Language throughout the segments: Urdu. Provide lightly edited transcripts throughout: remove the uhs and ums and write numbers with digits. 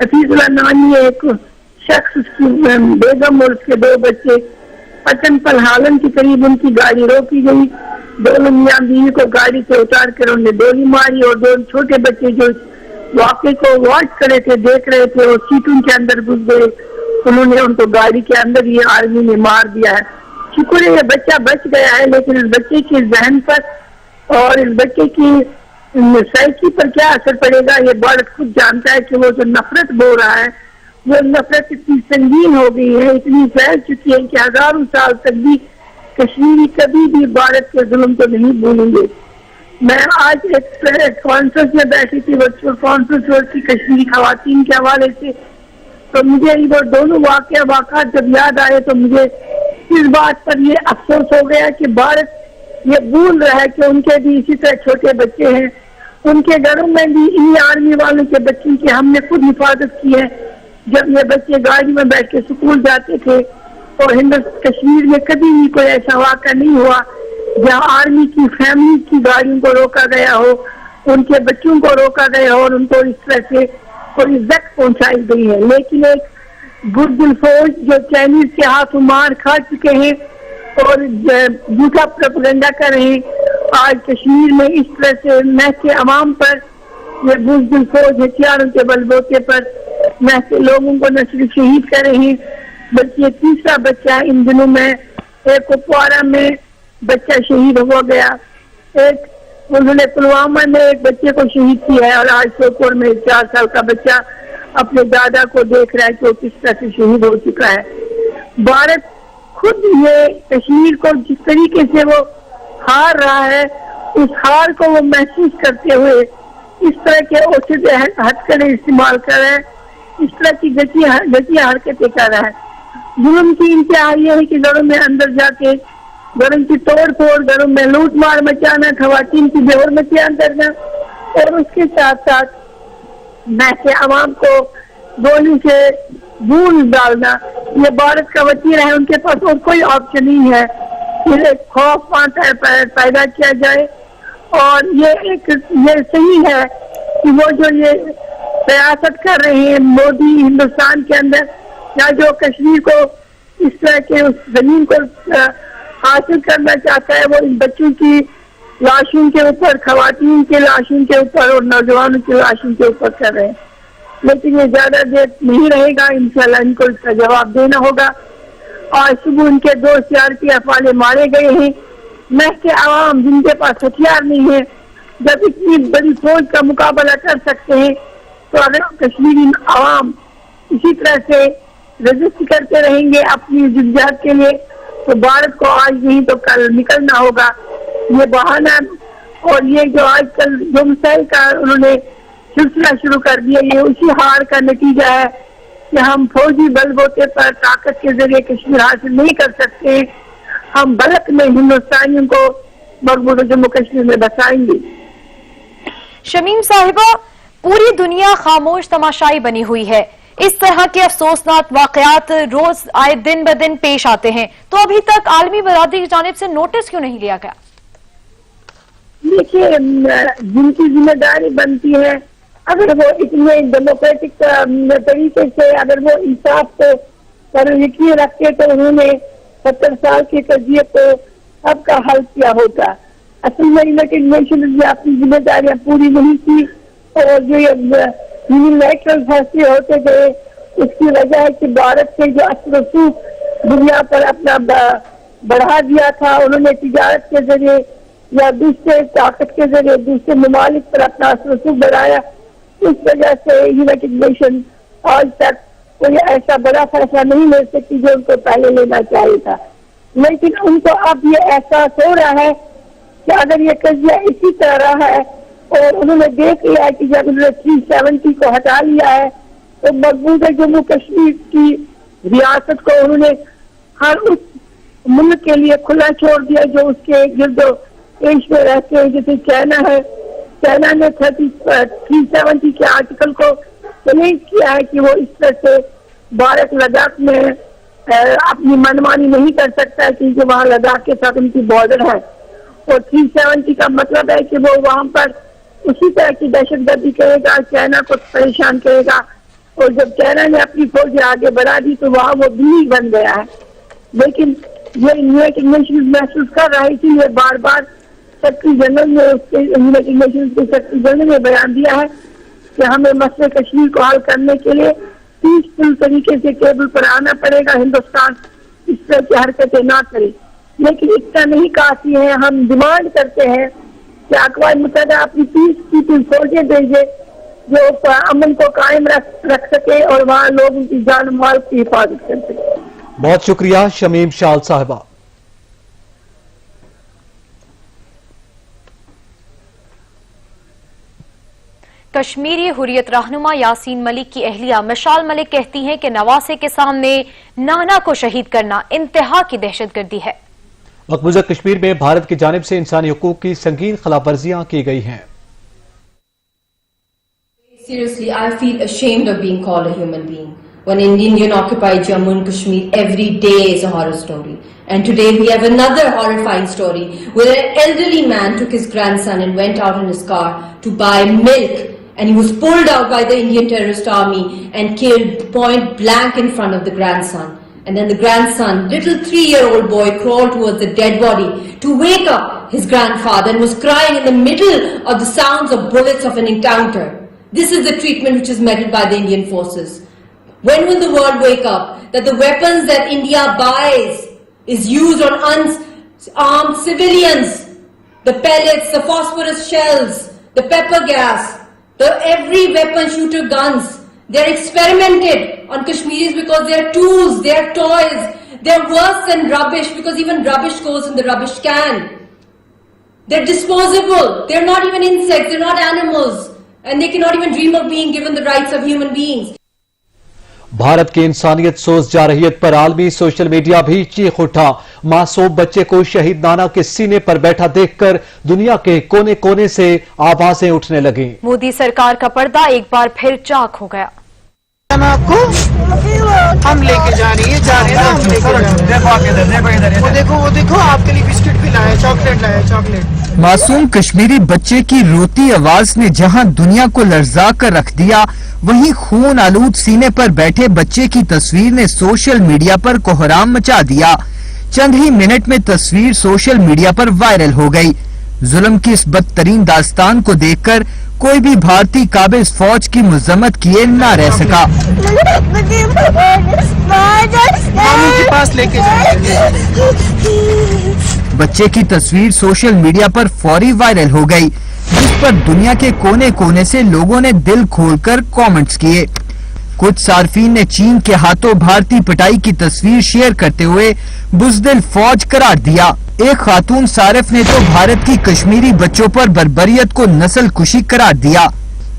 حفیظ اللہ نانی ایک شخص، اس کی بیگم اور اس کے 2 بچے پٹن پلہالن کے قریب ان کی گاڑی روکی گئی. دونوں میاں بیوی کو گاڑی سے اتار کر انہوں نے گولی ماری اور 2 چھوٹے بچے جو واقعے کو واچ کرے تھے، دیکھ رہے تھے، اور سیٹوں کے اندر گھس گئے. انہوں نے ان کو گاڑی کے اندر ہی آرمی نے مار دیا ہے. شکر ہے یہ بچہ بچ گیا ہے، لیکن اس بچے کے ذہن پر اور اس بچے کی سائیکی پر کیا اثر پڑے گا یہ بالغ خود جانتا ہے. کہ وہ جو نفرت بو رہا ہے، وہ نفرت اتنی سنگین ہو گئی ہے، اتنی پھیل چکی ہے کہ ہزاروں سال تک بھی کشمیری کبھی بھی بھارت کے ظلم کو نہیں بھولیں گے. میں آج ایک کانفرنس میں بیٹھی تھی، ورچوئل کانفرنس ہوتی کشمیری خواتین کے حوالے سے، تو مجھے وہ دونوں واقعات جب یاد آئے تو مجھے اس بات پر یہ افسوس ہو گیا کہ بھارت یہ بھول رہا ہے کہ ان کے بھی اسی طرح چھوٹے بچے ہیں. ان کے گھروں میں بھی انہی آرمی والوں کے بچوں کی ہم نے خود حفاظت کی ہے. جب یہ بچے گاڑی میں بیٹھ کے سکول جاتے تھے، اور کشمیر میں کبھی بھی کوئی ایسا واقعہ نہیں ہوا جہاں آرمی کی فیملی کی گاڑیوں کو روکا گیا ہو، ان کے بچوں کو روکا گیا ہو اور ان کو اس طرح سے کوئی عزت پہنچائی گئی ہے. لیکن ایک بزدل فوج جو چائنیز کے ہاتھوں مار کھا چکے ہیں اور جھوٹا پروپیگنڈا کر رہے ہیں، آج کشمیر میں اس طرح سے محض عوام پر یہ بزدل فوج ہتھیاروں کے بل بوتے پر محض لوگوں کو نہ صرف شہید کر رہے ہیں، بلکہ یہ تیسرا بچہ ان دنوں میں ایک کپوارہ میں بچہ شہید ہو گیا. ایک انہوں نے پلوامہ میں ایک بچے کو شہید کیا ہے، اور آج سوپور میں 4 سال کا بچہ اپنے دادا کو دیکھ رہا ہے کہ وہ کس طرح سے شہید ہو چکا ہے. بھارت خود یہ کشمیر کو جس طریقے سے وہ ہار رہا ہے، اس ہار کو وہ محسوس کرتے ہوئے اس طرح کے اوچھتے ہتھکڑے استعمال کر رہا ہے، اس طرح کی گھٹیا حرکتیں کر رہا ہے. ظلم کی انتہا یہ ہے کہ گھروں میں اندر جا کے گھروں کی توڑ پھوڑ، گھروں میں لوٹ مار مچانا، خواتین کی بے حرمتیاں کرنا، اور اس کے ساتھ ساتھ محض عوام کو گولی سے بھول ڈالنا. یہ بھارت کا وطیر ہے، ان کے پاس اور کوئی آپشن نہیں ہے. پھر ایک خوف پیدا کیا جائے، اور یہ صحیح ہے کہ وہ جو یہ سیاست کر رہے ہیں مودی ہندوستان کے اندر، یا جو کشمیر کو اس طرح کے اس زمین کو حاصل کرنا چاہتا ہے، وہ ان بچوں کی لاشوں کے اوپر، خواتین کے لاشوں کے اوپر اور نوجوانوں کی لاشوں کے اوپر کر رہے ہیں. لیکن یہ زیادہ دیر نہیں رہے گا، انشاءاللہ ان کو اس کا جواب دینا ہوگا. آج صبح ان کے 2 CRPF والے مارے گئے ہیں. محض عوام جن کے پاس ہتھیار نہیں ہے، جب اتنی بڑی فوج کا مقابلہ کر سکتے ہیں، تو اگر کشمیری عوام اسی طرح سے رجسٹ کرتے رہیں گے اپنی جدوجہد کے لیے، تو بھارت کو آج نہیں تو کل نکلنا ہوگا. یہ بہانہ اور یہ جو آج کل جو مسائل کا انہوں نے سلسلہ شروع کر دیا، یہ اسی ہار کا نتیجہ ہے کہ ہم فوجی بل بوتے پر طاقت کے ذریعے کشمیر حاصل نہیں کر سکتے. ہم بلک میں ہندوستانیوں کو مقبوضہ جموں کشمیر میں بسائیں گے. شمیم صاحبہ، پوری دنیا خاموش تماشائی بنی ہوئی ہے. اس طرح کے افسوسناک واقعات روز آئے دن بدن پیش آتے ہیں، تو ابھی تک عالمی برادری کی جانب سے نوٹس کیوں نہیں لیا گیا؟ دیکھیے، جن کی ذمہ داری بنتی ہے، اگر وہ اتنے ڈیموکریٹک طریقے سے اگر وہ انصاف کو پر یقین رکھتے تو انہوں نے 70 سال کے قضیے کو اب کا حل کیا ہوتا. اصل میں یونائٹڈ نیشنز نے اپنی ذمہ داریاں پوری نہیں کی، اور جو یونیلیٹرل فیصلے ہوتے گئے اس کی وجہ ہے کہ بھارت کے جو اثر و رسوخ دنیا پر اپنا بڑھا دیا تھا، انہوں نے تجارت کے ذریعے یا دوسرے طاقت کے ذریعے دوسرے ممالک پر اپنا اثر و رسوخ بڑھایا. اس وجہ سے یونائٹڈ نیشن آج تک کوئی ایسا بڑا فیصلہ نہیں لے سکتی جو ان کو پہلے لینا چاہیے تھا. لیکن ان کو اب یہ احساس ہو رہا ہے کہ اگر یہ قضیہ اسی طرح ہے، اور انہوں نے دیکھ لیا ہے کہ جب انہوں نے 370 کو ہٹا لیا ہے تو مقبوضہ جموں کشمیر کی ریاست کو انہوں نے ہر اس ملک کے لیے کھلا چھوڑ دیا جو اس کے گرد و پیش میں رہتے ہیں. جیسے چائنا ہے، چائنا نے 370 کے آرٹیکل کو چیلنج کیا ہے کہ وہ اس طرح سے بھارت لداخ میں اپنی منمانی نہیں کر سکتا، کیونکہ وہاں لداخ کے ساتھ ان کی بارڈر ہے. اور 370 کا مطلب ہے کہ وہ وہاں پر اسی طرح کی دہشت گردی کرے گا، چائنا کو پریشان کرے گا، اور جب چائنا نے اپنی فوجیں آگے بڑھا دی تو وہاں وہ بلی بن گیا ہے. لیکن یہ یونائٹڈ نیشنز محسوس کر رہی تھی. یہ بار بار سیکرٹری جنرل نے یونائٹڈ نیشنز کے سیکرٹری جنرل نے بیان دیا ہے کہ ہمیں مسئلے کشمیر کو حل کرنے کے لیے پیسفل طریقے سے ٹیبل پر آنا پڑے گا. ہندوستان اس طرح کی حرکتیں نہ کرے. لیکن اتنا نہیں کافی ہے. ہم ڈیمانڈ کرتے ہیں کہ اقوام متحدہ اپنی پیس کیپنگ فوجیں بھیجے جو امن کو قائم رکھ سکے اور وہاں لوگوں کی جان و مال کی حفاظت کر سکے. بہت شکریہ شمیم شال صاحبہ. کشمیری حریت رہنما یاسین ملک کی اہلیہ مشال ملک کہتی ہیں کہ نواسے کے سامنے نانا کو شہید کرنا انتہا کی دہشت گردی ہے. مقبوضہ کشمیر میں بھارت کی جانب سے انسانی حقوق کی سنگین خلاف ورزیاں کی گئی ہیں. Seriously, I feel ashamed of being called a human being. When Indian occupied Jammu and Kashmir, every day is a horror story. And today we have another horrifying story where an elderly man took his grandson and went out in his car to buy milk, and he was pulled out by the Indian terrorist army and killed point blank in front of the grandson. And then the grandson, little 3-year-old boy, crawled towards the dead body to wake up his grandfather and was crying in the middle of the sounds of bullets of an encounter. This is the treatment which is meted by the Indian forces. When will the world wake up that the weapons that India buys is used on unarmed civilians? The pellets, the phosphorus shells, the pepper gas, every weapon shooter guns, they're experimented on Kashmiris because they're tools, they're toys, they're worse than rubbish because even rubbish goes in the rubbish can. They're disposable, they're not even insects, they're not animals. And they cannot even dream of being given the rights of human beings. Bharat کی انسانیت سوز جارحیت پر عالمی سوشل میڈیا بھی چیخ اٹھا. معصوم بچے کو شہید نانا کے سینے پر بیٹھا دیکھ کر دنیا کے کونے کونے سے آوازیں اٹھنے لگیں. مودی سرکار کا پردہ ایک بار پھر چاک ہو گیا. آپ کو ہم لے کے جا رہی ہیں نا ہم لے کے وہ دیکھو آپ کے لیے بسکٹ بھی لایا, چاکلیٹ لایا, چاکلیٹ. معصوم کشمیری بچے کی روتی آواز نے جہاں دنیا کو لرزا کر رکھ دیا, وہیں خون آلود سینے پر بیٹھے بچے کی تصویر نے سوشل میڈیا پر کوہرام مچا دیا. چند ہی منٹ میں تصویر سوشل میڈیا پر وائرل ہو گئی. ظلم کی اس بدترین داستان کو دیکھ کر کوئی بھی بھارتی قابض فوج کی مذمت کیے نہ رہ سکا. بچے کی تصویر سوشل میڈیا پر فوری وائرل ہو گئی, جس پر دنیا کے کونے کونے سے لوگوں نے دل کھول کر کامنٹس کیے. کچھ صارفین نے چین کے ہاتھوں بھارتی پٹائی کی تصویر شیئر کرتے ہوئے بزدل فوج قرار دیا. ایک خاتون صارف نے تو بھارت کی کشمیری بچوں پر بربریت کو نسل کشی قرار دیا.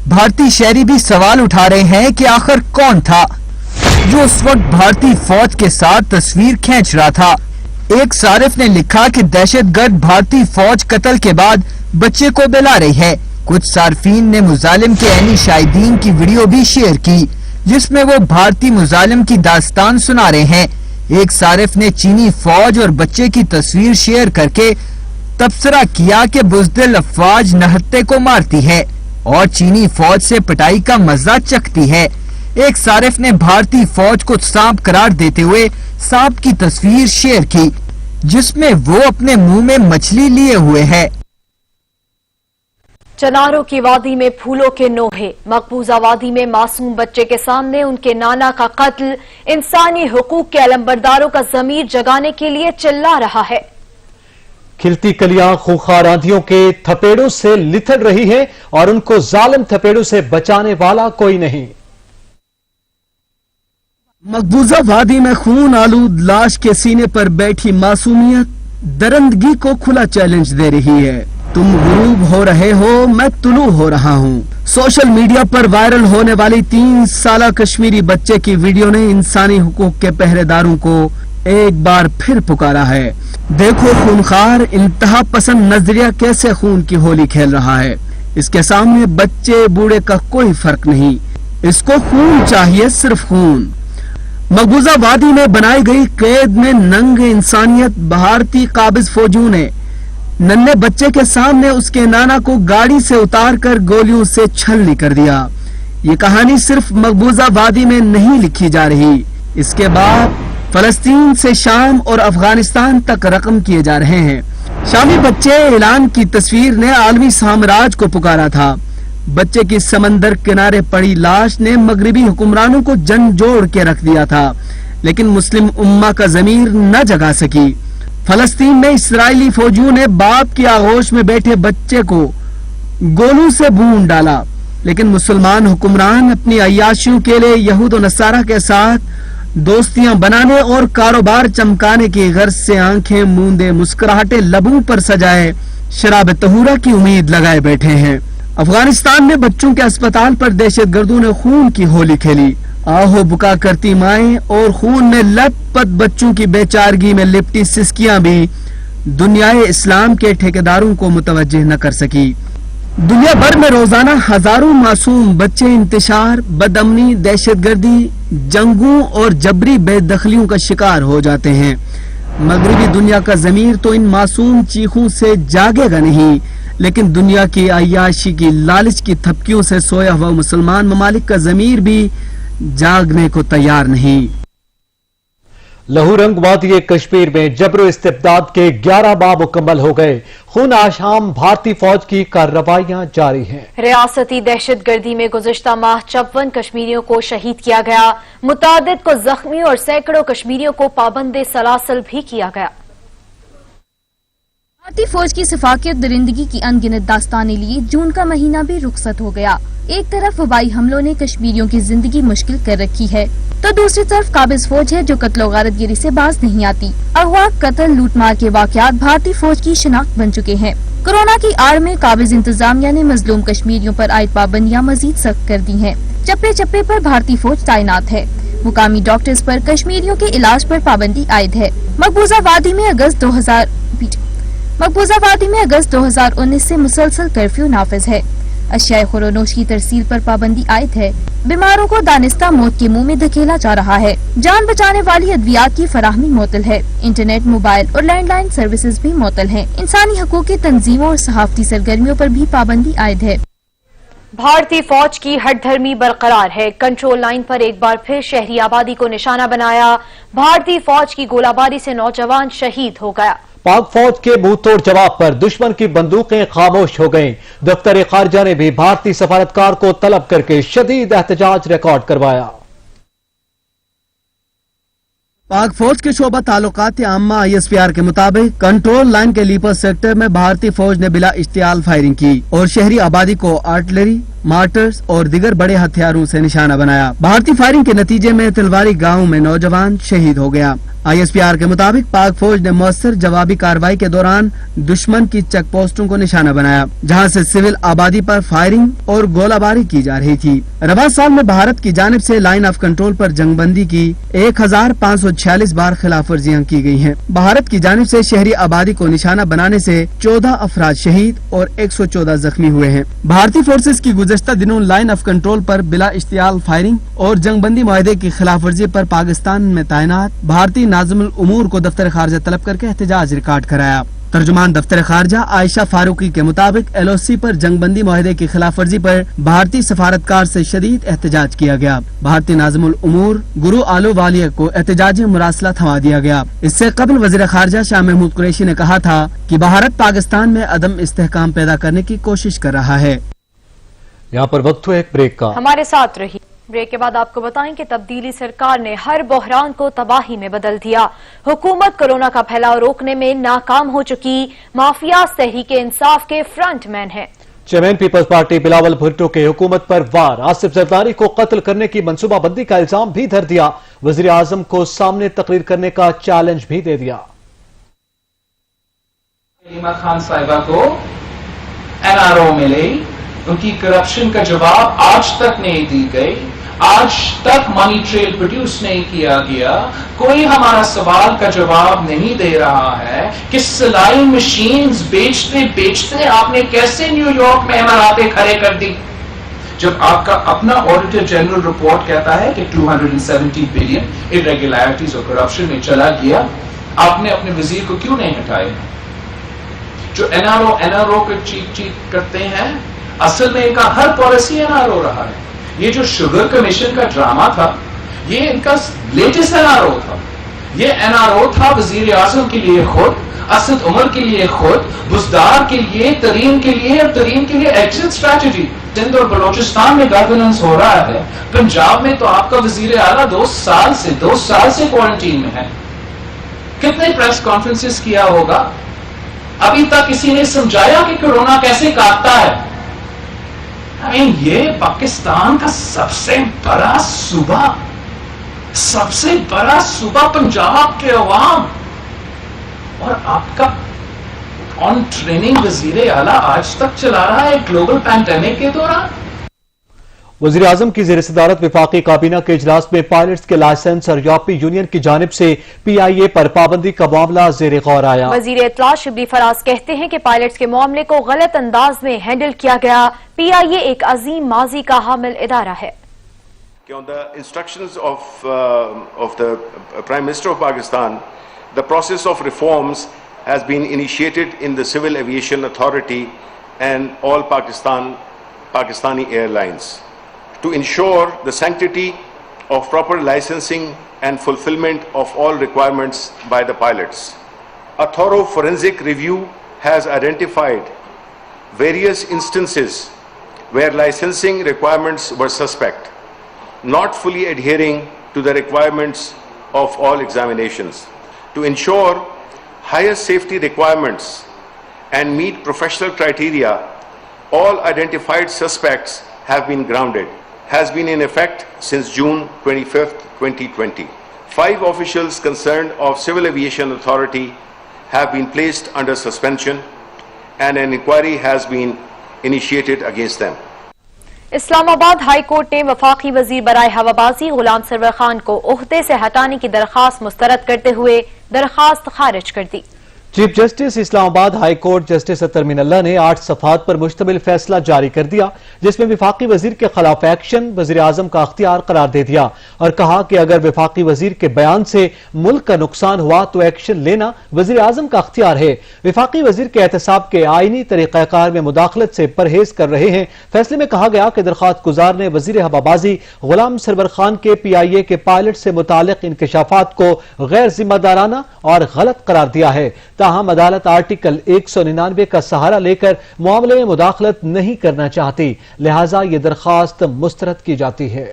بھارتی شہری بھی سوال اٹھا رہے ہیں کہ آخر کون تھا جو اس وقت بھارتی فوج کے ساتھ تصویر کھینچ رہا تھا. ایک صارف نے لکھا کہ دہشت گرد بھارتی فوج قتل کے بعد بچے کو بلا رہی ہے. کچھ صارفین نے مظالم کے عینی شاہدین کی ویڈیو بھی شیئر کی, جس میں وہ بھارتی مظالم کی داستان سنا رہے ہیں. ایک صارف نے چینی فوج اور بچے کی تصویر شیئر کر کے تبصرہ کیا کہ بزدل افواج نہتے کو مارتی ہے اور چینی فوج سے پٹائی کا مزہ چکھتی ہے. ایک صارف نے بھارتی فوج کو سانپ قرار دیتے ہوئے سانپ کی تصویر شیئر کی, جس میں وہ اپنے منہ میں مچھلی لیے ہوئے ہے. چناروں کی وادی میں پھولوں کے نوحے. مقبوضہ وادی میں معصوم بچے کے سامنے ان کے نانا کا قتل انسانی حقوق کے علمبرداروں کا ضمیر جگانے کے لیے چلا رہا ہے. کھلتی کلیاں خونخوار آندھیوں کے تھپیڑوں سے لتھڑ رہی ہیں اور ان کو ظالم تھپیڑوں سے بچانے والا کوئی نہیں. مقبوضہ وادی میں خون آلود لاش کے سینے پر بیٹھی معصومیت درندگی کو کھلا چیلنج دے رہی ہے. تم غروب ہو رہے ہو, میں طلوع ہو رہا ہوں. سوشل میڈیا پر وائرل ہونے والی 3 سالہ کشمیری بچے کی ویڈیو نے انسانی حقوق کے پہرے داروں کو ایک بار پھر پکارا ہے. دیکھو خونخوار انتہا پسند نظریہ کیسے خون کی ہولی کھیل رہا ہے. اس کے سامنے بچے بوڑھے کا کوئی فرق نہیں, اس کو خون چاہیے, صرف خون. مقبوضہ وادی میں بنائی گئی قید میں ننگ انسانیت بھارتی قابض فوجیوں نے ننھے بچے کے سامنے اس کے نانا کو گاڑی سے اتار کر گولیوں سے چھلنی کر دیا. یہ کہانی صرف مقبوضہ وادی میں نہیں لکھی جا رہی، اس کے بعد فلسطین سے شام اور افغانستان تک رقم کیے جا رہے ہیں۔ شامی بچے اعلان کی تصویر نے عالمی سامراج کو پکارا تھا۔ بچے کی سمندر کنارے پڑی لاش نے مغربی حکمرانوں کو جھنجھوڑ کے رکھ دیا تھا، لیکن مسلم امہ کا ضمیر نہ جگا سکی۔ فلسطین میں اسرائیلی فوجیوں نے باپ کی آغوش میں بیٹھے بچے کو گولوں سے بھون ڈالا، لیکن مسلمان حکمران اپنی عیاشیوں کے لیے یہود و نصارہ کے ساتھ دوستیاں بنانے اور کاروبار چمکانے کی غرض سے آنکھیں موندے مسکراہٹے لبوں پر سجائے شراب طہورہ کی امید لگائے بیٹھے ہیں۔ افغانستان میں بچوں کے اسپتال پر دہشت گردوں نے خون کی ہولی کھیلی۔ آہو بکا کرتی مائیں اور خون میں لت پت بچوں کی بے چارگی میں لپٹی سسکیاں بھی دنیائے اسلام کے ٹھیکیداروں کو متوجہ نہ کر سکی۔ دنیا بھر میں روزانہ ہزاروں معصوم بچے انتشار، بدامنی، دہشت گردی، جنگوں اور جبری بے دخلیوں کا شکار ہو جاتے ہیں۔ مغربی دنیا کا ضمیر تو ان معصوم چیخوں سے جاگے گا نہیں، لیکن دنیا کی عیاشی کی لالچ کی تھپکیوں سے سویا ہوا مسلمان ممالک کا ضمیر بھی جاگنے کو تیار نہیں۔ لہو رنگ وادی کشمیر میں جبر و استبداد کے 11 ماہ مکمل ہو گئے، خون آشام بھارتی فوج کی کارروائیاں جاری ہیں۔ ریاستی دہشت گردی میں گزشتہ ماہ 54 کشمیریوں کو شہید کیا گیا، متعدد کو زخمی اور سینکڑوں کشمیریوں کو پابند سلاسل بھی کیا گیا۔ بھارتی فوج کی صفاقیت درندگی کی ان گنت داستانیں لیے جون کا مہینہ بھی رخصت ہو گیا۔ ایک طرف وبائی حملوں نے کشمیریوں کی زندگی مشکل کر رکھی ہے، تو دوسری طرف قابض فوج ہے جو قتل و غارت گیری سے باز نہیں آتی۔ اغوا، قتل، لوٹ مار کے واقعات بھارتی فوج کی شناخت بن چکے ہیں۔ کورونا کی آڑ میں قابض انتظامیہ نے مظلوم کشمیریوں پر عائد پابندیاں مزید سخت کر دی ہیں۔ چپے چپے پر بھارتی فوج تعینات ہے۔ مقامی ڈاکٹرز پر کشمیریوں کے علاج پر پابندی عائد ہے۔ مقبوضہ وادی میں اگست 2019 سے مسلسل کرفیو نافذ ہے۔ اشیاء خورونوش کی ترسیل پر پابندی عائد ہے۔ بیماروں کو دانستہ موت کے منہ میں دھکیلا جا رہا ہے۔ جان بچانے والی ادویات کی فراہمی معطل ہے۔ انٹرنیٹ، موبائل اور لینڈ لائن سروسز بھی معطل ہیں۔ انسانی حقوق کی تنظیموں اور صحافتی سرگرمیوں پر بھی پابندی عائد ہے۔ بھارتی فوج کی ہٹ دھرمی برقرار ہے، کنٹرول لائن پر ایک بار پھر شہری آبادی کو نشانہ بنایا۔ بھارتی فوج کی گولہ باری سے نوجوان شہید ہو گیا۔ پاک فوج کے منہ توڑ جواب پر دشمن کی بندوقیں خاموش ہو گئیں۔ دفتر خارجہ نے بھی بھارتی سفارتکار کو طلب کر کے شدید احتجاج ریکارڈ کروایا۔ پاک فوج کے شعبہ تعلقات عامہ ISPR کے مطابق کنٹرول لائن کے لیپر سیکٹر میں بھارتی فوج نے بلا اشتعال فائرنگ کی اور شہری آبادی کو آرٹلری، مارٹرز اور دیگر بڑے ہتھیاروں سے نشانہ بنایا۔ بھارتی فائرنگ کے نتیجے میں تلواری گاؤں میں نوجوان شہید ہو گیا۔ ISPR کے مطابق پاک فوج نے مؤثر جوابی کارروائی کے دوران دشمن کی چیک پوسٹوں کو نشانہ بنایا، جہاں سے سول آبادی پر فائرنگ اور گولہ باری کی جا رہی تھی۔ رواں سال میں بھارت کی جانب سے لائن آف کنٹرول پر جنگ بندی کی 1546 بار خلاف ورزیاں کی گئی ہیں۔ بھارت کی جانب سے شہری آبادی کو نشانہ بنانے سے 14 افراد شہید اور 114 زخمی ہوئے ہیں۔ بھارتی فورسز کی گزشتہ دنوں لائن آف کنٹرول پر بلا اشتعال فائرنگ اور جنگ بندی معاہدے کی خلاف ورزی پر پاکستان میں تعینات بھارتی ناظم الامور کو دفتر خارجہ طلب کر کے احتجاج ریکارڈ کرایا۔ ترجمان دفتر خارجہ عائشہ فاروقی کے مطابق LOC پر جنگ بندی معاہدے کی خلاف ورزی پر بھارتی سفارتکار سے شدید احتجاج کیا گیا۔ بھارتی ناظم الامور گرو آلو والیہ کو احتجاجی مراسلہ تھما دیا گیا۔ اس سے قبل وزیر خارجہ شاہ محمود قریشی نے کہا تھا کہ بھارت پاکستان میں عدم استحکام پیدا کرنے کی کوشش کر رہا ہے۔ یہاں پر وقت ہو ایک بریک کا۔ ہمارے ساتھ رہی۔ بریک کے بعد آپ کو بتائیں کہ تبدیلی سرکار نے ہر بحران کو تباہی میں بدل دیا۔ حکومت کورونا کا پھیلاؤ روکنے میں ناکام ہو چکی، مافیا تحریک انصاف کے فرنٹ مین ہیں۔ چیئرمین پیپلز پارٹی بلاول بھٹو کے حکومت پر وار، آصف زرداری کو قتل کرنے کی منصوبہ بندی کا الزام بھی دھر دیا، وزیر اعظم کو سامنے تقریر کرنے کا چیلنج بھی دے دیا۔ نعمت خان صاحبہ کو NRO ملے، ان کی کرپشن کا جواب آج تک نہیں دی گئی، آج تک منی ٹریل پروڈیوس نہیں کیا گیا، کوئی ہمارا سوال کا جواب نہیں دے رہا ہے کہ سلائی مشینز بیچتے آپ نے کیسے نیو یارک میں اماراتیں کھڑے کر دی، جب آپ کا اپنا آڈیٹر جنرل رپورٹ کہتا ہے کہ 270 بلین irregularities اور کرپشن میں چلا گیا، آپ نے اپنے وزیر کو کیوں نہیں ہٹائے؟ جو NRO کو چیک کرتے ہیں، اصل میں ان کا ہر پالیسی NRO رہا ہے، یہ جو شوگر کمیشن کا ڈرامہ تھا یہ ان کا لیٹسٹ NRO تھا. یہ NRO تھا وزیر اعظم کے لیے خود, اسد عمر کے لیے خود, بزدار کے لیے, ترین کے لیے, اور ترین کے لیے ایکسٹ اسٹریٹجی. سندھ اور بلوچستان میں گورننس ہو رہا ہے, پنجاب میں تو آپ کا وزیر اعلیٰ 2 سال سے کوارنٹین میں ہے. کتنے پریس کانفرنسز کیا ہوگا, ابھی تک کسی نے سمجھایا کہ کورونا کیسے کاٹتا ہے؟ یہ پاکستان کا سب سے بڑا صوبہ پنجاب کے عوام, اور آپ کا آن ٹریننگ وزیر اعلیٰ آج تک چلا رہا ہے گلوبل پینڈیمک کے دوران. وزیر اعظم کی زیر صدارت وفاقی کابینہ کے اجلاس میں پائلٹس کے لائسنس اور یورپی یونین کی جانب سے PIA پر پابندی کا معاملہ زیر غور آیا. وزیر اطلاع شبلی فراز کہتے ہیں کہ پائلٹس کے معاملے کو غلط انداز میں ہینڈل کیا گیا. PIA ایک عظیم ماضی کا حامل ادارہ ہے. On the instructions of the Prime Minister of Pakistan, the process of reforms has been initiated in the Civil Aviation Authority and all Pakistani airlines to ensure the sanctity of proper licensing and fulfillment of all requirements by the pilots. A thorough forensic review has identified various instances where licensing requirements were suspect, not fully adhering to the requirements of all examinations. To ensure higher safety requirements and meet professional criteria, all identified suspects have been grounded. Has been in effect since June 25th, 2020. 5 officials concerned of Civil Aviation Authority have been placed under suspension and an inquiry has been initiated against them. اسلام آباد ہائی کورٹ نے وفاقی وزیر برائے ہوابازی غلام سرور خان کو عہدے سے ہٹانے کی درخواست مسترد کرتے ہوئے درخواست خارج کر دی. چیف جسٹس اسلام آباد ہائی کورٹ جسٹس اطہر من اللہ نے 8 صفحات پر مشتمل فیصلہ جاری کر دیا جس میں وفاقی وزیر کے خلاف ایکشن وزیر اعظم کا اختیار قرار دے دیا اور کہا کہ اگر وفاقی وزیر کے بیان سے ملک کا نقصان ہوا تو ایکشن لینا وزیر اعظم کا اختیار ہے. وفاقی وزیر کے احتساب کے آئینی طریقہ کار میں مداخلت سے پرہیز کر رہے ہیں. فیصلے میں کہا گیا کہ درخواست گزار نے وزیر ہوابازی غلام سرور خان کے PIA کے پائلٹ سے متعلق انکشافات کو غیر ذمہ دارانہ اور غلط قرار دیا ہے. تاہم عدالت آرٹیکل 199 کا سہارا لے کر معاملے میں مداخلت نہیں کرنا چاہتی, لہٰذا یہ درخواست مسترد کی جاتی ہے.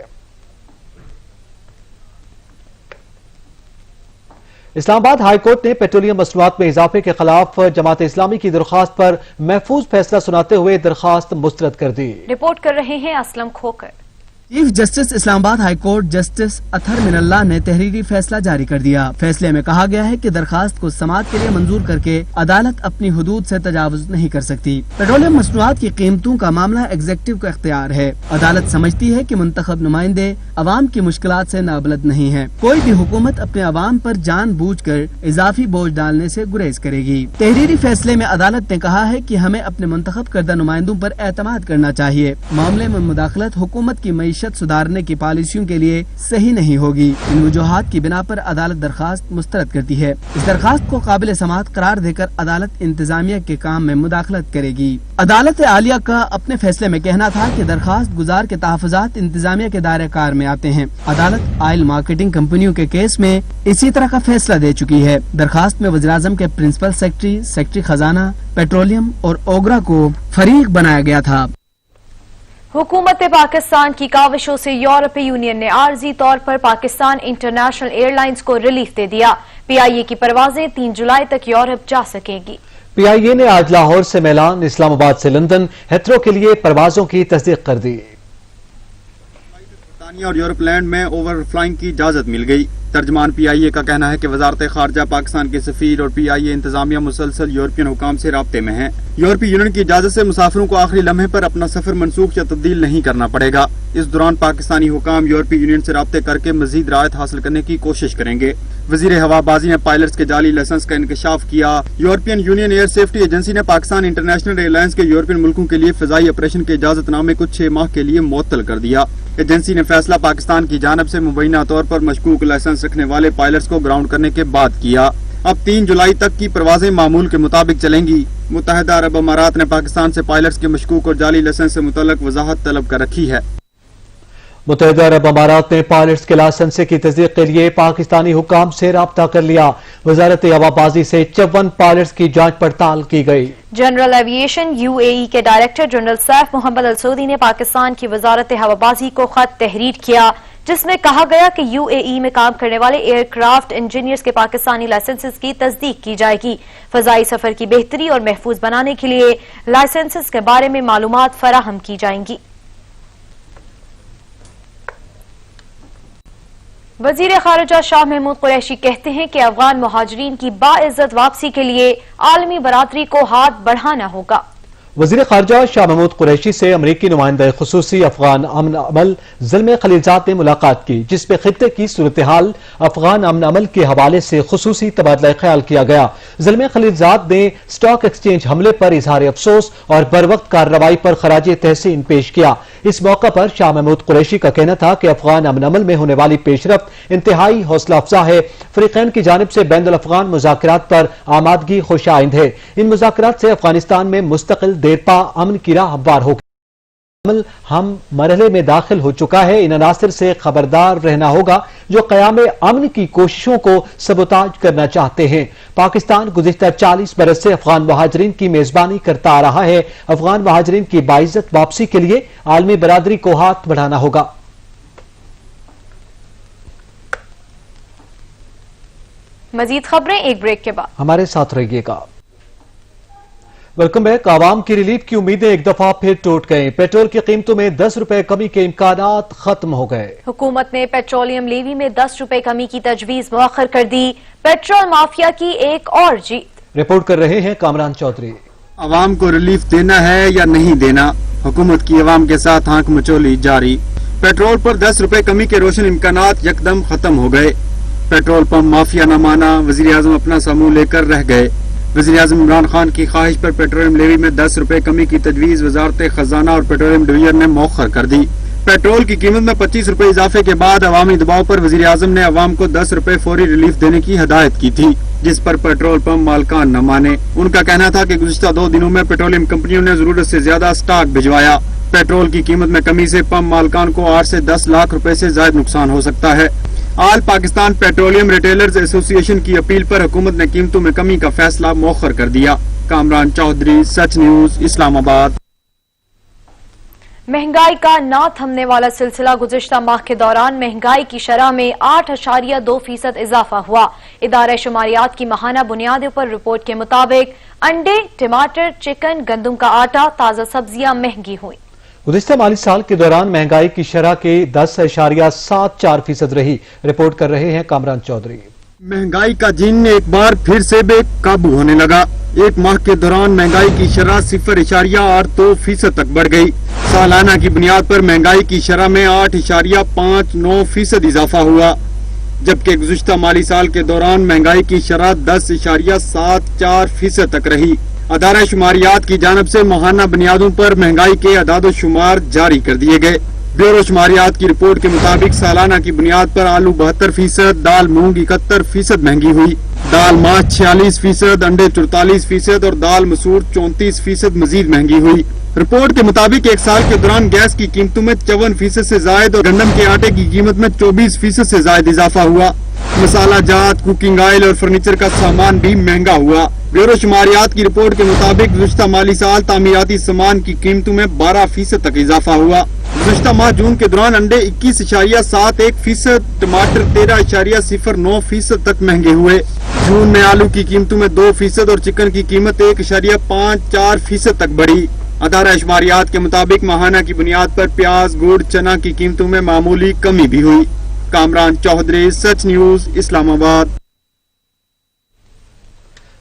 اسلام آباد ہائی کورٹ نے پیٹرولیم مصنوعات میں اضافے کے خلاف جماعت اسلامی کی درخواست پر محفوظ فیصلہ سناتے ہوئے درخواست مسترد کر دی. رپورٹ کر رہے ہیں اسلم کھوکر. چیف جسٹس اسلام آباد ہائی کورٹ جسٹس اطہر من اللہ نے تحریری فیصلہ جاری کر دیا. فیصلے میں کہا گیا ہے کہ درخواست کو سماعت کے لیے منظور کر کے عدالت اپنی حدود سے تجاوز نہیں کر سکتی. پیٹرولیم مصنوعات کی قیمتوں کا معاملہ ایگزیکٹو کا اختیار ہے. عدالت سمجھتی ہے کہ منتخب نمائندے عوام کی مشکلات سے نابلد نہیں ہیں. کوئی بھی حکومت اپنے عوام پر جان بوجھ کر اضافی بوجھ ڈالنے سے گریز کرے گی. تحریری فیصلے میں عدالت نے کہا ہے کہ ہمیں اپنے منتخب کردہ نمائندوں پر اعتماد کرنا چاہیے. معاملے میں مداخلت حکومت کی معیشت سدھارنے کی پالیسیوں کے لیے صحیح نہیں ہوگی. ان وجوہات کی بنا پر عدالت درخواست مسترد کرتی ہے. اس درخواست کو قابل سماعت قرار دے کر عدالت انتظامیہ کے کام میں مداخلت کرے گی. عدالت عالیہ کا اپنے فیصلے میں کہنا تھا کہ درخواست گزار کے تحفظات انتظامیہ کے دائرہ کار میں آتے ہیں. عدالت آئل مارکیٹنگ کمپنیوں کے کیس میں اسی طرح کا فیصلہ دے چکی ہے. درخواست میں وزیراعظم کے پرنسپل سیکرٹری, سیکرٹری خزانہ, پیٹرولیم اور اوگرا کو فریق بنایا گیا تھا. حکومت پاکستان کی کاوشوں سے یورپی یونین نے عارضی طور پر پاکستان انٹرنیشنل ایئر لائنز کو ریلیف دے دیا. PIA کی پروازیں 3 جولائی تک یورپ جا سکیں گی. PIA نے آج لاہور سے میلان, اسلام آباد سے لندن, ہیتھرو کے لیے پروازوں کی تصدیق کر دی. برطانیہ اور یورپ لینڈ میں اوور فلائنگ کی اجازت مل گئی. ترجمان PIA کا کہنا ہے کہ وزارت خارجہ پاکستان کے سفیر اور PIA انتظامیہ مسلسل یورپین حکام سے رابطے میں ہیں. یورپی یونین کی اجازت سے مسافروں کو آخری لمحے پر اپنا سفر منسوخ یا تبدیل نہیں کرنا پڑے گا. اس دوران پاکستانی حکام یورپی یونین سے رابطے کر کے مزید رعایت حاصل کرنے کی کوشش کریں گے. وزیر ہوابازی نے پائلٹس کے جعلی لائسنس کا انکشاف کیا. European Union Air Safety Agency نے پاکستان انٹرنیشنل ایئر لائنز کے یورپین ملکوں کے لیے فضائی آپریشن کے اجازت نامے کو 6 ماہ کے لیے معطل کر دیا. ایجنسی نے فیصلہ پاکستان کی جانب سے مبینہ طور پر مشکوک لائسنس رکھنے والے پائلٹس کو گراؤنڈ کرنے کے بعد کیا. اب 3 جولائی تک کی پروازیں معمول کے مطابق چلیں گی. متحدہ عرب امارات نے پاکستان سے پائلٹس کے مشکوک اور جعلی لائسنس سے متعلق وضاحت طلب کر رکھی ہے. متحدہ عرب امارات نے پائلٹس کے لائسنس کی تصدیق کے لیے پاکستانی حکام سے رابطہ کر لیا. وزارت ہوابازی سے 54 پائلٹس کی جانچ پڑتال کی گئی. جنرل ایویشن UAE کے ڈائریکٹر جنرل سیف محمد السعودی نے پاکستان کی وزارت ہوابازی کو خط تحریر کیا جس میں کہا گیا کہ UAE میں کام کرنے والے ایئر کرافٹ انجینئرز کے پاکستانی لائسنسز کی تصدیق کی جائے گی. فضائی سفر کی بہتری اور محفوظ بنانے کے لیے لائسنسز کے بارے میں معلومات فراہم کی جائیں گی. وزیر خارجہ شاہ محمود قریشی کہتے ہیں کہ افغان مہاجرین کی باعزت واپسی کے لیے عالمی برادری کو ہاتھ بڑھانا ہوگا. وزیر خارجہ شاہ محمود قریشی سے امریکی نمائندہ خصوصی افغان امن عمل زلمے خلیلزاد نے ملاقات کی جس میں خطے کی صورتحال افغان امن عمل کے حوالے سے خصوصی تبادلہ خیال کیا گیا. زلمے خلیلزاد نے اسٹاک ایکسچینج حملے پر اظہار افسوس اور بروقت کارروائی پر خراج تحسین پیش کیا. اس موقع پر شاہ محمود قریشی کا کہنا تھا کہ افغان امن عمل میں ہونے والی پیش رفت انتہائی حوصلہ افزا ہے. فریقین کی جانب سے بین الافغان مذاکرات پر آمادگی خوش آئند ہے. ان مذاکرات سے افغانستان میں مستقل دیرپا امن کی راہ ہموار ہوگی. عمل ہم مرحلے میں داخل ہو چکا ہے. ان عناصر سے خبردار رہنا ہوگا جو قیام امن کی کوششوں کو سبوتاج کرنا چاہتے ہیں. پاکستان گزشتہ 40 برس سے افغان مہاجرین کی میزبانی کرتا آ رہا ہے. افغان مہاجرین کی باعزت واپسی کے لیے عالمی برادری کو ہاتھ بڑھانا ہوگا. مزید خبریں ایک بریک کے بعد. ہمارے ساتھ رہیے گا. Welcome back. عوام کی ریلیف کی امیدیں ایک دفعہ پھر ٹوٹ گئیں. پیٹرول کی قیمتوں میں 10 روپے کمی کے امکانات ختم ہو گئے. حکومت نے پیٹرولیم لیوی میں 10 روپے کمی کی تجویز مؤخر کر دی. پیٹرول مافیا کی ایک اور جیت. رپورٹ کر رہے ہیں کامران چودھری. عوام کو ریلیف دینا ہے یا نہیں دینا، حکومت کی عوام کے ساتھ آنکھ مچولی جاری. پیٹرول پر 10 روپے کمی کے روشن امکانات یکدم ختم ہو گئے. پیٹرول پمپ مافیا نہ مانا، وزیراعظم اپنا ساموں لے کر رہ گئے. وزیراعظم عمران خان کی خواہش پر پیٹرولیم لیوی میں 10 روپے کمی کی تجویز وزارت خزانہ اور پیٹرولیم ڈویژن نے مؤخر کر دی. پیٹرول کی قیمت میں 25 روپے اضافے کے بعد عوامی دباؤ پر وزیراعظم نے عوام کو 10 روپے فوری ریلیف دینے کی ہدایت کی تھی، جس پر پیٹرول پمپ مالکان نہ مانے. ان کا کہنا تھا کہ گزشتہ 2 دنوں میں پیٹرولیم کمپنیوں نے ضرورت سے زیادہ اسٹاک بھجوایا. پیٹرول کی قیمت میں کمی سے پمپ مالکان کو 8 سے 10 لاکھ روپے سے زائد نقصان ہو سکتا ہے. آل پاکستان پیٹرولیم ریٹیلرز ایسوسی ایشن کی اپیل پر حکومت نے قیمتوں میں کمی کا فیصلہ مؤخر کر دیا. کامران چودھری، سچ نیوز، اسلام آباد. مہنگائی کا نہ تھمنے والا سلسلہ گزشتہ ماہ کے دوران مہنگائی کی شرح میں 8.2% اضافہ ہوا. ادارہ شماریات کی ماہانہ بنیادوں پر رپورٹ کے مطابق انڈے، ٹماٹر، چکن، گندم کا آٹا، تازہ سبزیاں مہنگی ہوئیں. گزشتہ مالی سال کے دوران مہنگائی کی شرح کے 10.74% رہی. رپورٹ کر رہے ہیں کامران چودھری. مہنگائی کا جن ایک بار پھر سے بے قابو ہونے لگا. ایک ماہ کے دوران مہنگائی کی شرح 0.82% تک بڑھ گئی. سالانہ کی بنیاد پر مہنگائی کی شرح میں 8.59% اضافہ ہوا، جبکہ گزشتہ مالی سال کے دوران مہنگائی کی شرح 10.74% تک رہی. ادارہ شماریات کی جانب سے ماہانہ بنیادوں پر مہنگائی کے اعداد و شمار جاری کر دیے گئے. بیورو شماریات کی رپورٹ کے مطابق سالانہ کی بنیاد پر آلو 72%، دال مونگ 71% مہنگی ہوئی، دال ماش 46%، انڈے 44% اور دال مسور 34% مزید مہنگی ہوئی. رپورٹ کے مطابق ایک سال کے دوران گیس کی قیمتوں میں 54% سے زائد اور گندم کے آٹے کی قیمت میں 24% سے زائد اضافہ ہوا. مسالہ جات، کوکنگ آئل اور فرنیچر کا سامان بھی مہنگا ہوا. بیورو شماریات کی رپورٹ کے مطابق گزشتہ مالی سال تعمیراتی سامان کی قیمتوں میں 12% تک اضافہ ہوا. گزشتہ ماہ جون کے دوران انڈے 21.71%، ٹماٹر 13.09% تک مہنگے ہوئے. جون میں آلو کی قیمتوں میں 2% اور چکن کی قیمت 1.54% تک بڑھی. ادارہ شماریات کے مطابق ماہانہ کی بنیاد پر پیاز، گڑ، چنا کی قیمتوں میں معمولی کمی بھی ہوئی. کامران چودھری، سچ نیوز، اسلام آباد.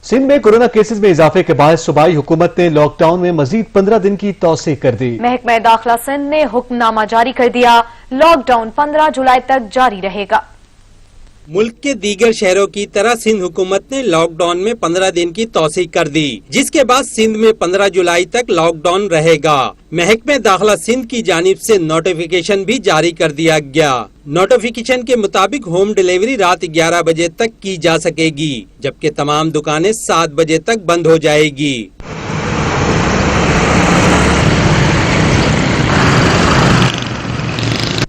سندھ میں کورونا کیسز میں اضافے کے باعث صوبائی حکومت نے لاک ڈاؤن میں مزید 15 دن کی توسیع کر دی. محکمہ داخلہ سندھ نے حکم نامہ جاری کر دیا. لاک ڈاؤن 15 جولائی تک جاری رہے گا. ملک کے دیگر شہروں کی طرح سندھ حکومت نے لاک ڈاؤن میں 15 دن کی توسیع کر دی، جس کے بعد سندھ میں 15 جولائی تک لاک ڈاؤن رہے گا. محکمہ داخلہ سندھ کی جانب سے نوٹیفیکیشن بھی جاری کر دیا گیا. نوٹیفیکیشن کے مطابق ہوم ڈیلیوری رات 11 بجے تک کی جا سکے گی، جبکہ تمام دکانیں 7 بجے تک بند ہو جائے گی.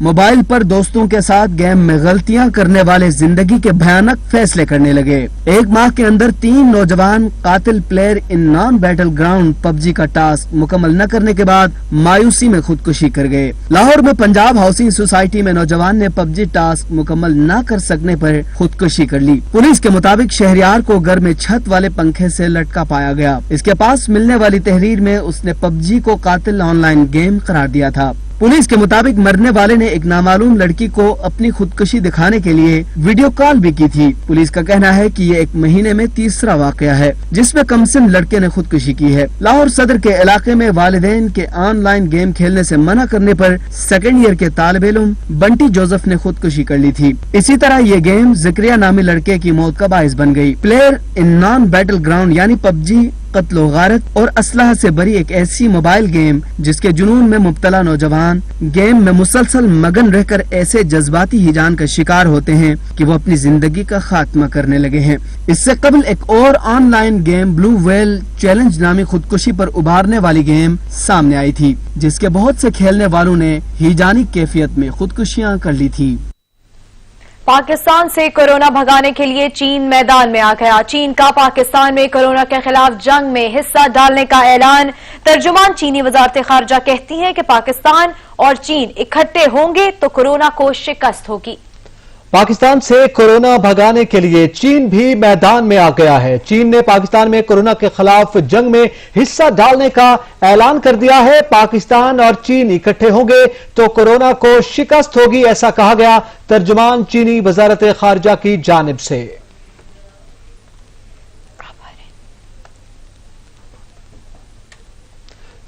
موبائل پر دوستوں کے ساتھ گیم میں غلطیاں کرنے والے زندگی کے بھیانک فیصلے کرنے لگے۔ 1 ماہ کے اندر 3 نوجوان قاتل پلیئر ان نان بیٹل گراؤنڈ PUBG کا ٹاسک مکمل نہ کرنے کے بعد مایوسی میں خودکشی کر گئے۔ لاہور میں پنجاب ہاؤسنگ سوسائٹی میں نوجوان نے PUBG ٹاسک مکمل نہ کر سکنے پر خودکشی کر لی۔ پولیس کے مطابق شہریار کو گھر میں چھت والے پنکھے سے لٹکا پایا گیا۔ اس کے پاس ملنے والی تحریر میں اس نے PUBG کو قاتل آن لائن گیم قرار دیا تھا۔ پولیس کے مطابق مرنے والے نے ایک نامعلوم لڑکی کو اپنی خودکشی دکھانے کے لیے ویڈیو کال بھی کی تھی۔ پولیس کا کہنا ہے کہ یہ 1 مہینے میں تیسرا واقعہ ہے جس میں کم سن لڑکے نے خودکشی کی ہے۔ لاہور صدر کے علاقے میں والدین کے آن لائن گیم کھیلنے سے منع کرنے پر 2nd ایئر کے طالب علم بنٹی جوزف نے خودکشی کر لی تھی۔ اسی طرح یہ گیم زکریا نامی لڑکے کی موت کا باعث بن گئی۔ پلیئر ان نان بیٹل گراؤنڈ یعنی PUBG قتل و غارت اور اسلحہ سے بری ایک ایسی موبائل گیم جس کے جنون میں مبتلا نوجوان گیم میں مسلسل مگن رہ کر ایسے جذباتی ہیجان کا شکار ہوتے ہیں کہ وہ اپنی زندگی کا خاتمہ کرنے لگے ہیں۔ اس سے قبل ایک اور online game Blue Whale challenge نامی خودکشی پر ابھارنے والی گیم سامنے آئی تھی جس کے بہت سے کھیلنے والوں نے ہیجانی کیفیت میں خودکشیاں کر لی تھی۔ پاکستان سے کورونا بھگانے کے لیے چین میدان میں آ گیا۔ چین کا پاکستان میں کورونا کے خلاف جنگ میں حصہ ڈالنے کا اعلان۔ ترجمان چینی وزارت خارجہ کہتی ہے کہ پاکستان اور چین اکٹھے ہوں گے تو کورونا کو شکست ہوگی۔ پاکستان سے کورونا بھگانے کے لیے چین بھی میدان میں آ گیا ہے۔ چین نے پاکستان میں کورونا کے خلاف جنگ میں حصہ ڈالنے کا اعلان کر دیا ہے۔ پاکستان اور چین اکٹھے ہوں گے تو کورونا کو شکست ہوگی، ایسا کہا گیا ترجمان چینی وزارت خارجہ کی جانب سے۔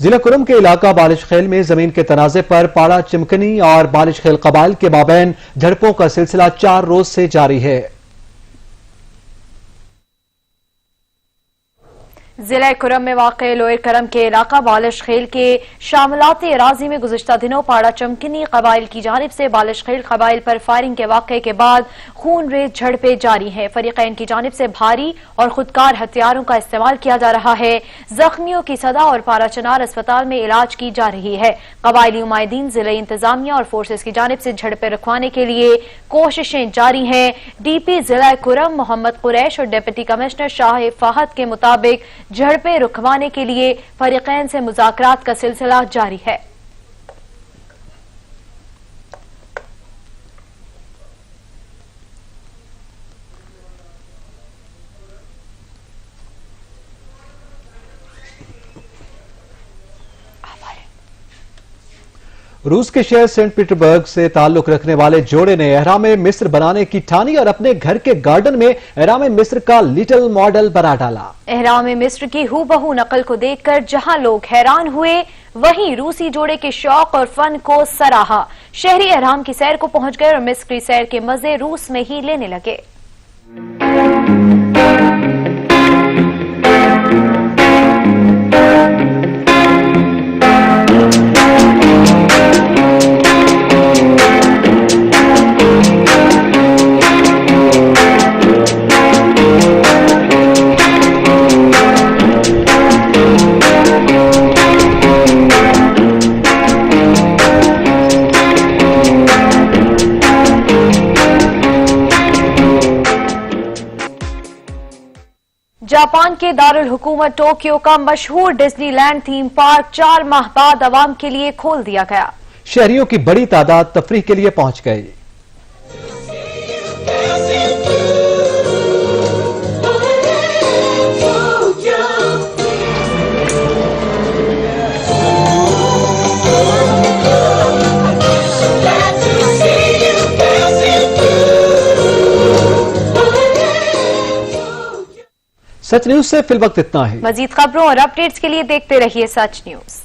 ضلع کرم کے علاقہ بالش خیل میں زمین کے تنازع پر پاڑا چمکنی اور بالش خیل قبائل کے مابین جھڑپوں کا سلسلہ 4 روز سے جاری ہے۔ ضلع کرم میں واقع لوئر کرم کے علاقہ بالش خیل کے شاملاتی اراضی میں گزشتہ دنوں پاڑا چمکنی قبائل کی جانب سے بالش خیل قبائل پر فائرنگ کے واقعے کے بعد خون ریز جھڑپیں جاری ہیں۔ فریقین کی جانب سے بھاری اور خودکار ہتھیاروں کا استعمال کیا جا رہا ہے۔ زخمیوں کی سدا اور پارا چنار اسپتال میں علاج کی جا رہی ہے۔ قبائلی نمائندین ضلع انتظامیہ اور فورسز کی جانب سے جھڑپیں رکھوانے کے لیے کوششیں جاری ہیں۔ ڈی پی ضلع کرم محمد قریش اور ڈپٹی کمشنر شاہ فہد کے مطابق جھڑپیں رکھوانے کے لیے فریقین سے مذاکرات کا سلسلہ جاری ہے۔ روس کے شہر سینٹ پیٹربرگ سے تعلق رکھنے والے جوڑے نے احرام مصر بنانے کی ٹھانی اور اپنے گھر کے گارڈن میں احرام مصر کا لٹل ماڈل بنا ڈالا۔ احرام مصر کی ہو بہو نقل کو دیکھ کر جہاں لوگ حیران ہوئے وہیں روسی جوڑے کے شوق اور فن کو سراہا۔ شہری احرام کی سیر کو پہنچ گئے اور مصری سیر کے مزے روس میں ہی لینے لگے۔ جاپان کے دارالحکومت ٹوکیو کا مشہور ڈزنی لینڈ تھیم پارک 4 ماہ بعد عوام کے لیے کھول دیا گیا۔ شہریوں کی بڑی تعداد تفریح کے لیے پہنچ گئی۔ سچ نیوز سے فی الوقت اتنا ہے۔ مزید خبروں اور اپڈیٹس کے لیے دیکھتے رہیے سچ نیوز۔